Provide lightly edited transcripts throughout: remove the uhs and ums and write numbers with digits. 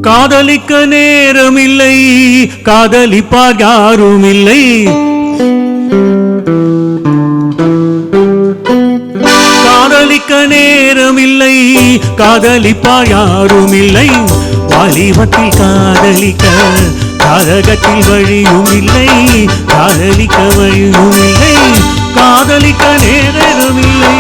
காதலிக்க நேரமில்லை, காதலிப்பார் யாரும் இல்லை. காதலிக்க நேரமில்லை, காதலிப்பார் யாரும் இல்லை. வாலிபத்தில் காதலிக்க காதகத்தில் வழியும் இல்லை, காதலிக்க வழியும் இல்லை. காதலிக்க நேரமில்லை.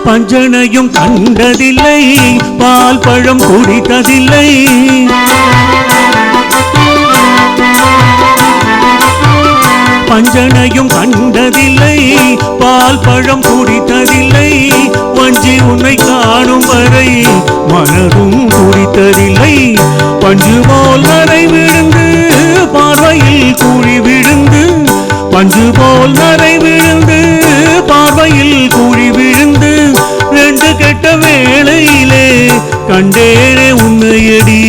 பஞ்சனையும் கண்டதில்லை, பால் பழம் குடித்ததில்லை. பஞ்சனையும் கண்டதில்லை, பால் பழம் குடித்ததில்லை. வஞ்சி உன்னை காணும் வரை மனதும் குடித்ததில்லை. பஞ்சு போல் நரை விழுந்து பார்வையில் கூழி விழுந்து, பஞ்சு போல் நரை விழுந்து பார்வையில் கூழி விழுந்து, ரெண்டு கெட்ட வேளையிலே கண்டேனே உன்னையடி,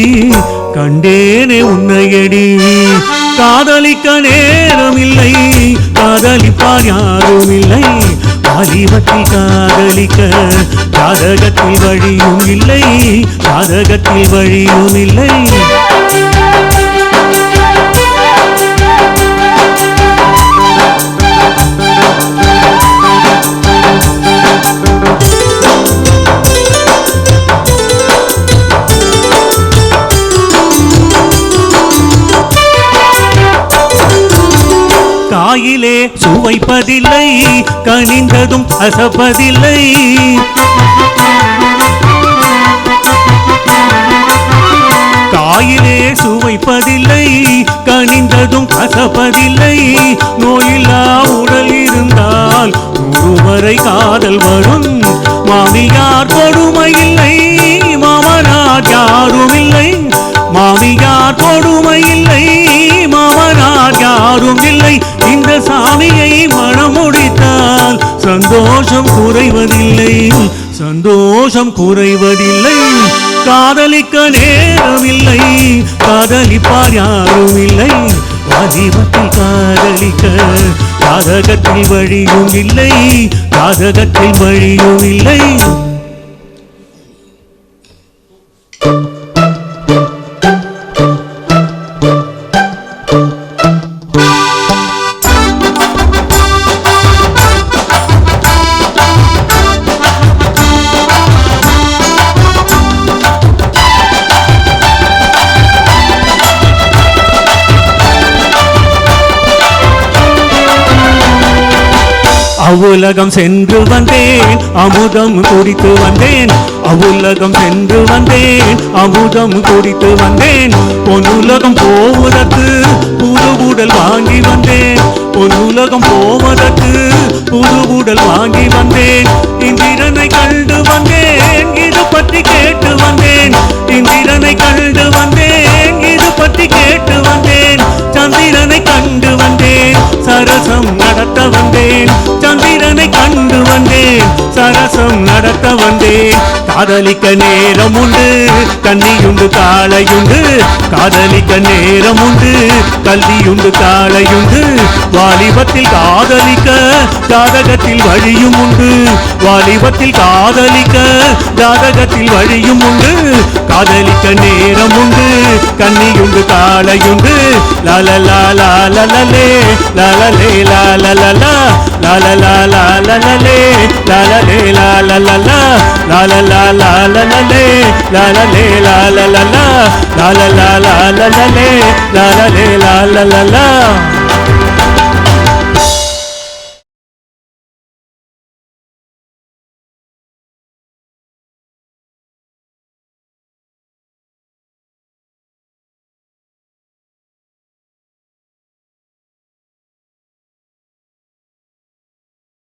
கண்டேனே உன்னையடி. காதலிக்க நேரமில்லை, காதலிப்பார் யாரும் இல்லை. வாலிபத்தில் காதலிக்க காதகத்தில் வழியும் இல்லை, காதகத்தில் வழியும் இல்லை. காயிலே சுவைப்பதில்லை, கனிந்ததும் அசப்பதில்லை. காயிலே சுவைப்பதில்லை, கனிந்ததும் அசப்பதில்லை. நோயில்லா உடல் இருந்தால் 100 வரை காதல் வரும். மாமியார் கொடுமை இல்லை, மாமனார் யாரும் இல்லை. மாமியார் கொடுமை இல்லை, மாமனார் யாரும் இல்லை. இந்த சாமியை மனம் முடித்தால் சந்தோஷம் குறைவதில்லை, சந்தோஷம் குறைவதில்லை. காதலிக்க நேரமில்லை, காதலிப்பார் யாரும் இல்லை. வாலிபத்தில் காதலிக்க காதகத்தில் வழியும் இல்லை, காதகத்தில் வழியும் இல்லை. அவ்வுலகம் சென்று வந்தேன், அமுதம் குடித்து வந்தேன். அவ்வுலகம் சென்று வந்தேன், அமுதம் குடித்து வந்தேன். பொன்னுலகம் போவதற்கு புது உடல் வாங்கி வந்தேன். பொன்னுலகம் போவதற்கு புது உடல் வாங்கி வந்தேன். இந்திரனை கண்டு வந்தேன், இது பற்றி கேட்டு வந்தேன். இந்திரனை கண்டு வந்தேன், இது பற்றி கேட்டு வந்தேன். சந்திரனை கண்டு வந்தேன், சரசம் நடத்த வந்தேன். சந்திரனை கண்டு வந்தேன், சரசம் நடத்த வந்தேன். காதலிக்க நேரம் உண்டு, கன்னியுண்டு காளையுண்டு. காதலிக்க நேரம் உண்டு, கல்வியுண்டு காளையுண்டு. வாலிபத்தில் காதலிக்க ஜாதகத்தில் வழியும் உண்டு. வாலிபத்தில் காதலிக்க ஜாதகத்தில் வழியும் உண்டு. காதலிக்க நேரம் உண்டு, கன்னியுண்டு காளையுண்டு. லாலலா லாலலே லாலலே லாலலா லாலலா லாலலே லாலலே லாலலா லாலலா லாலலே லாலலே லாலலா லாலலா லாலலே லாலலே லாலலா.